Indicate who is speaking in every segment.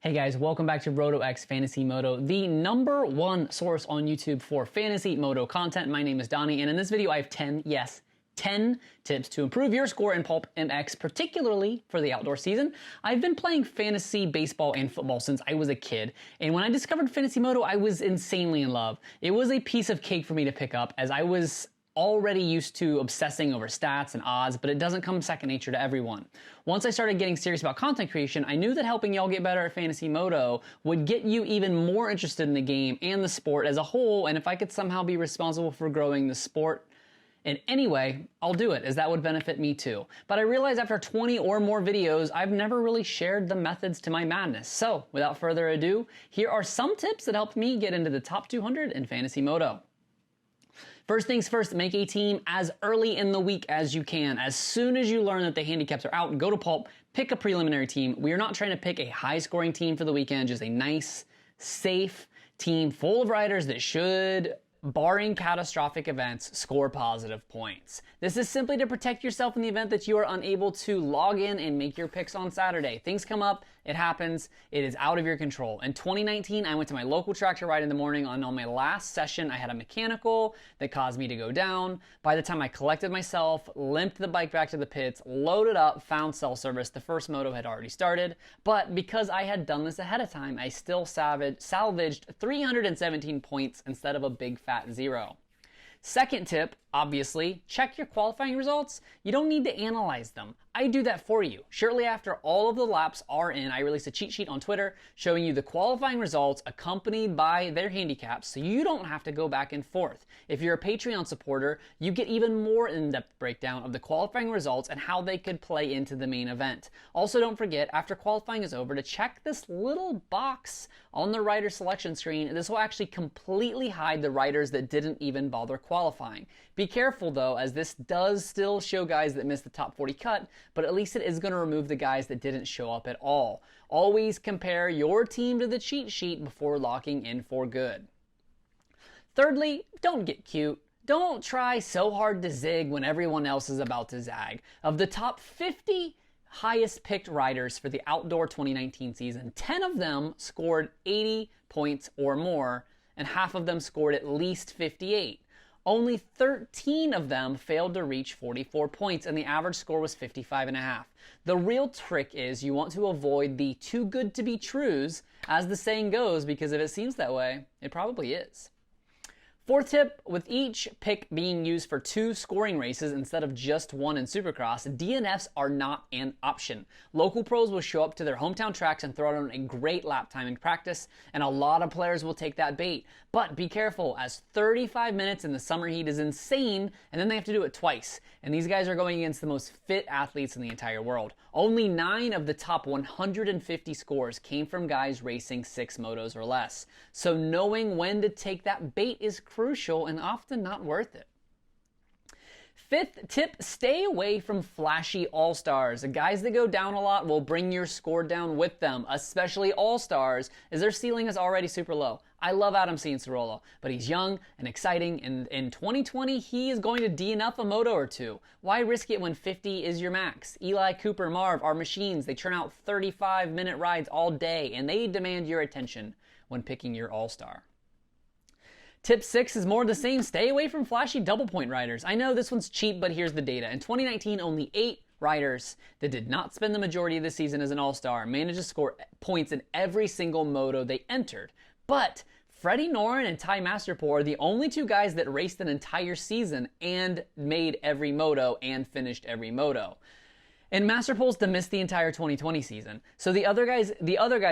Speaker 1: Hey guys, welcome back to RotoX Fantasy Moto, the #1 source on YouTube for Fantasy Moto content. My name is Donnie, and in this video I have 10 tips to improve your score in PulpMX, particularly for the outdoor season. I've been playing fantasy baseball and football since I was a kid, and when I discovered Fantasy Moto, I was insanely in love. It was a piece of cake for me to pick up, as I was already used to obsessing over stats and odds, but it doesn't come second nature to everyone. Once I started getting serious about content creation, I knew that helping y'all get better at Fantasy Moto would get you even more interested in the game and the sport as a whole, and if I could somehow be responsible for growing the sport in any way, I'll do it, as that would benefit me too. But I realized after 20 or more videos, I've never really shared the methods to my madness. So, without further ado, here are some tips that helped me get into the top 200 in Fantasy Moto. First things first, make a team as early in the week as you can. As soon as you learn that the handicaps are out, go to Pulp, pick a preliminary team. We are not trying to pick a high-scoring team for the weekend, just a nice, safe team full of riders that should, barring catastrophic events, score positive points. This is simply to protect yourself in the event that you are unable to log in and make your picks on Saturday. Things come up, it happens, it is out of your control. In 2019, I went to my local track to ride in the morning, and on my last session, I had a mechanical that caused me to go down. By the time I collected myself, limped the bike back to the pits, loaded up, found cell service, the first moto had already started, but because I had done this ahead of time, I still salvaged 317 points instead of a big fat 0. Second tip, obviously, check your qualifying results. You don't need to analyze them. I do that for you. Shortly after all of the laps are in, I released a cheat sheet on Twitter showing you the qualifying results accompanied by their handicaps, so you don't have to go back and forth. If you're a Patreon supporter, you get even more in-depth breakdown of the qualifying results and how they could play into the main event. Also, don't forget, after qualifying is over, to check this little box on the rider selection screen. This will actually completely hide the riders that didn't even bother qualifying. Be careful though, as this does still show guys that missed the top 40 cut, but at least it is going to remove the guys that didn't show up at all. Always compare your team to the cheat sheet before locking in for good. Thirdly, don't get cute. Don't try so hard to zig when everyone else is about to zag. Of the top 50 highest picked riders for the outdoor 2019 season, 10 of them scored 80 points or more, and half of them scored at least 58. Only 13 of them failed to reach 44 points, and the average score was 55.5. The real trick is you want to avoid the too good to be trues, as the saying goes, because if it seems that way, it probably is. Fourth tip, with each pick being used for 2 scoring races instead of just 1 in supercross, DNFs are not an option. Local pros will show up to their hometown tracks and throw down a great lap time in practice, and a lot of players will take that bait. But be careful, as 35 minutes in the summer heat is insane, and then they have to do it twice. And these guys are going against the most fit athletes in the entire world. Only 9 of the top 150 scores came from guys racing 6 motos or less. So knowing when to take that bait is crucial and often not worth it. Fifth tip, stay away from flashy AllStars. The guys that go down a lot will bring your score down with them, especially AllStars, as their ceiling is already super low. I love Adam Cianciarulo, but he's young and exciting, and in 2020, he is going to DNF a moto or 2. Why risk it when 50 is your max? Eli, Cooper, Marv are machines. They churn out 35-minute rides all day, and they demand your attention when picking your AllStar. Tip 6 is more of the same. Stay away from flashy double point riders. I know this one's cheap, but here's the data. In 2019, only 8 riders that did not spend the majority of the season as an all-star managed to score points in every single moto they entered. But Freddie Noren and Ty Masterpool are the only 2 guys that raced an entire season and made every moto and finished every moto. And Masterpool's to miss the entire 2020 season. So the other guys,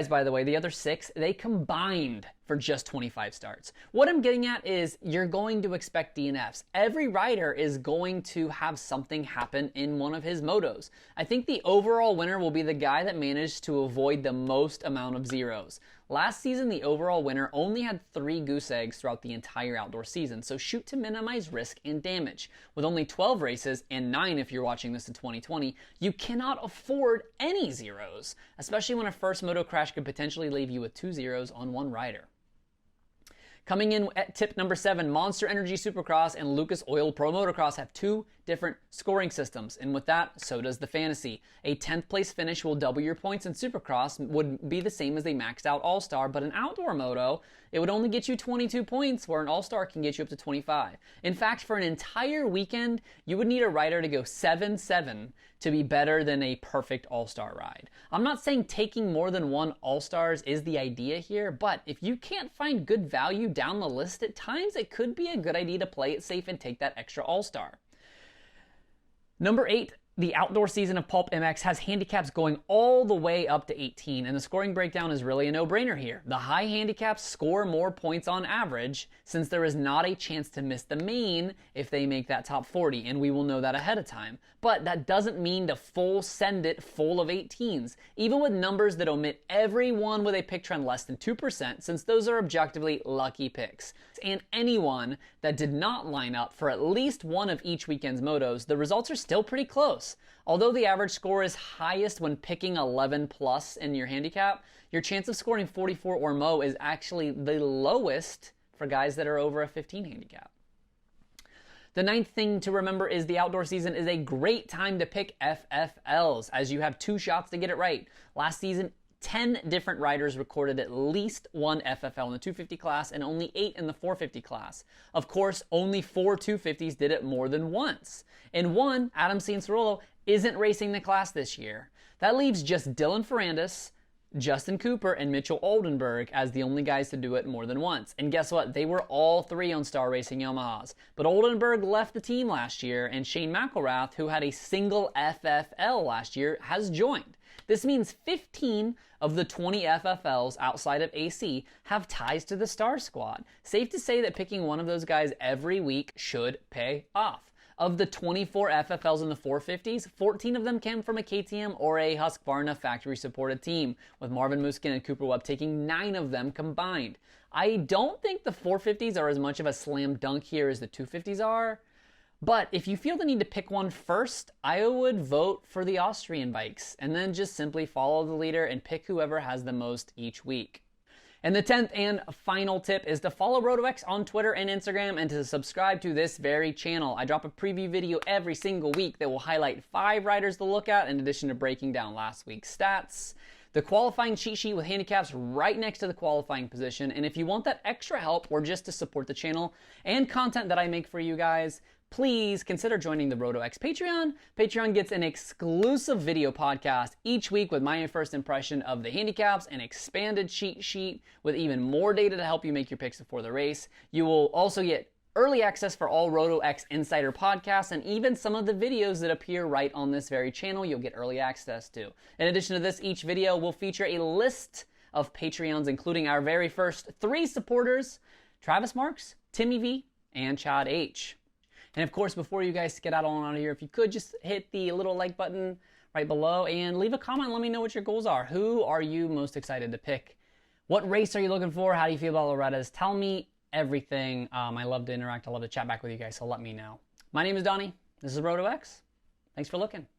Speaker 1: by the way, the other 6, they combined for just 25 starts. What I'm getting at is you're going to expect DNFs. Every rider is going to have something happen in one of his motos. I think the overall winner will be the guy that managed to avoid the most amount of zeros. Last season, the overall winner only had 3 goose eggs throughout the entire outdoor season, so shoot to minimize risk and damage. With only 12 races, and 9 if you're watching this in 2020, you cannot afford any zeros, especially when a first moto crash could potentially leave you with 2 zeros on one rider. Coming in at tip number 7, Monster Energy Supercross and Lucas Oil Pro Motocross have 2 different scoring systems, and with that, so does the Fantasy. A 10th place finish will double your points in Supercross, would be the same as a maxed out All-Star, but in Outdoor Moto, it would only get you 22 points, where an All-Star can get you up to 25. In fact, for an entire weekend, you would need a rider to go 7-7 to be better than a perfect All-Star ride. I'm not saying taking more than 1 All-Stars is the idea here, but if you can't find good value down the list at times, it could be a good idea to play it safe and take that extra All-Star. Number 8, the outdoor season of PulpMX has handicaps going all the way up to 18, and the scoring breakdown is really a no-brainer here. The high handicaps score more points on average, since there is not a chance to miss the main if they make that top 40, and we will know that ahead of time. But that doesn't mean to full send it full of 18s, even with numbers that omit everyone with a pick trend less than 2%, since those are objectively lucky picks. And anyone that did not line up for at least one of each weekend's motos, the results are still pretty close. Although the average score is highest when picking 11 plus in your handicap, your chance of scoring 44 or more is actually the lowest for guys that are over a 15 handicap. The 9th thing to remember is the outdoor season is a great time to pick FFLs, as you have 2 shots to get it right. Last season, 10 different riders recorded at least 1 FFL in the 250 class and only 8 in the 450 class. Of course, only 4 250s did it more than once. And 1, Adam Cianciarulo, isn't racing the class this year. That leaves just Dylan Ferrandis, Justin Cooper, and Mitchell Oldenburg as the only guys to do it more than once. And guess what? They were all 3 on Star Racing Yamahas. But Oldenburg left the team last year, and Shane McElrath, who had a single FFL last year, has joined. This means 15 of the 20 FFLs outside of AC have ties to the Star Squad. Safe to say that picking one of those guys every week should pay off. Of the 24 FFLs in the 450s, 14 of them came from a KTM or a Husqvarna factory-supported team, with Marvin Muskin and Cooper Webb taking 9 of them combined. I don't think the 450s are as much of a slam dunk here as the 250s are, but if you feel the need to pick one first, I would vote for the Austrian bikes, and then just simply follow the leader and pick whoever has the most each week. And the 10th and final tip is to follow RotoX on Twitter and Instagram, and to subscribe to this very channel. I drop a preview video every single week that will highlight 5 riders to look at, in addition to breaking down last week's stats. The qualifying cheat sheet with handicaps right next to the qualifying position. And if you want that extra help or just to support the channel and content that I make for you guys, please consider joining the RotoX Patreon. Patreon gets an exclusive video podcast each week with my first impression of the handicaps, an expanded cheat sheet with even more data to help you make your picks before the race. You will also get early access for all RotoX Insider podcasts, and even some of the videos that appear right on this very channel you'll get early access to. In addition to this, each video will feature a list of Patreons, including our very first 3 supporters, Travis Marks, Timmy V, and Chad H. And of course, before you guys get out of here, if you could just hit the little like button right below and leave a comment and let me know what your goals are. Who are you most excited to pick? What race are you looking for? How do you feel about Loretta's? Tell me everything. I love to interact. I love to chat back with you guys, so let me know. My name is Donnie. This is RotoX. Thanks for looking.